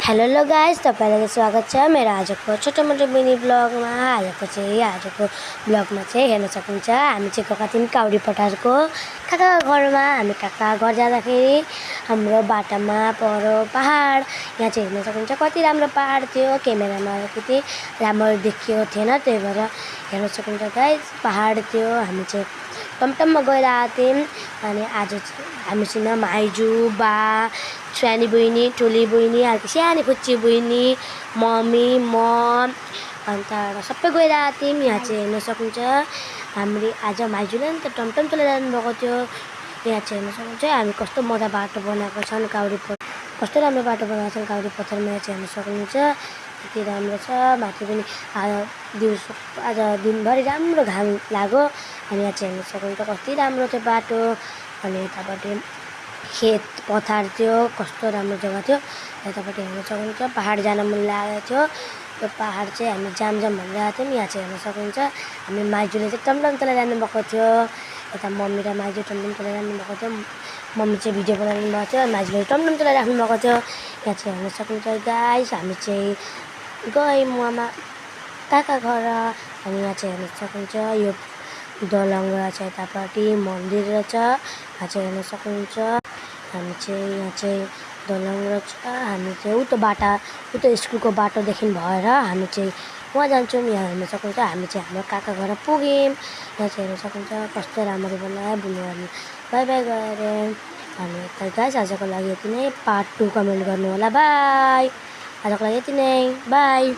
Hello guys, तपाईँलाई स्वागत छ मेरो आजको छोटो मोटो मिनी ब्लगमा। आजको ब्लगमा हेर्न सक्नुहुन्छ हामी चाहिँ गएका थियौँ काउरी पठारको काका घरमा। हामी काका घर जाँदाखेरि हाम्रो बाटोमा परो पहाड। यहाँ चाहिँ हेर्न सक्नुहुन्छ कति राम्रो पहाड थियो। क्यामेरामा अलिकति राम्रो देखियो थिएन, त्यही भएर हेर्न सक्नुहुन्छ गाइस पहाड थियो। हामी चाहिँ टमटममा गएर आएको थियौँ अनि आज हामीसँग माइजू बा सानी बहिनी ठुली बहिनी अर्को सानी खुच्ची बहिनी मम्मी म अन्त सबै गएर आएको थियौँ। यहाँ चाहिँ हेर्न सक्नुहुन्छ हामीले आज माइजूले नि त टमटम चलाइरहनु भएको थियो। यहाँ चाहिँ हेर्न सक्नुहुन्छ हामी कस्तो मजा बाटो बनाएको छन् कस्तो राम्रो बाटो बनाएको छन् काउरी पत्थरमा। यहाँ चाहिँ हेर्न सक्नुहुन्छ यति राम्रो छ। माथि पनि दिउँसो आज दिनभरि राम्रो घाम लाग्यो अनि यहाँ चाहिँ हेर्न सक्नुहुन्छ कति राम्रो थियो बाटो। अनि यतापट्टि खेत पथार थियो, कस्तो राम्रो जग्गा थियो। यतापट्टि हेर्न सक्नुहुन्छ पहाड जान मन लागेको थियो। त्यो पहाड चाहिँ हामी जाम भनेर आएको थियौँ। यहाँ चाहिँ हेर्न सक्नुहुन्छ हामी माइजूले चाहिँ टमटम चलाइरहनु भएको थियो। यता मम्मी र माइजू टमटम चलाइरहनु भएको थियो। मम्मी चाहिँ भिडियो बनाइरहनु भएको थियो, माइजूले टमटम चलाइराख्नु भएको थियो। यहाँ चाहिँ हेर्न सक्नुहुन्छ गाइस हामी चाहिँ गयौँ मामा काका घर। अनि यहाँ चाहिँ हेर्न सक्नुहुन्छ यो दलङ रहेछ, यतापट्टि मन्दिर रहेछ। यहाँ चाहिँ हेर्न सक्नुहुन्छ हामी चाहिँ यहाँ चाहिँ दलङ रहेछ। हामी चाहिँ उता स्कुलको बाटोदेखि भएर हामी चाहिँ वहाँ जान्छौँ। यहाँ हेर्न सक्नुहुन्छ हामी चाहिँ हाम्रो काका घर पुग्यौँ। यहाँ चाहिँ हेर्न सक्नुहुन्छ कस्तो राम्रो बनायो बुनुहरू बाई बाई गऱ्यौँ। अनि यता गाइस आजको लागि यति नै। पार्ट 2 कमेन्ट गर्नु होला। बाई। आजको लागि यति नै, बाई।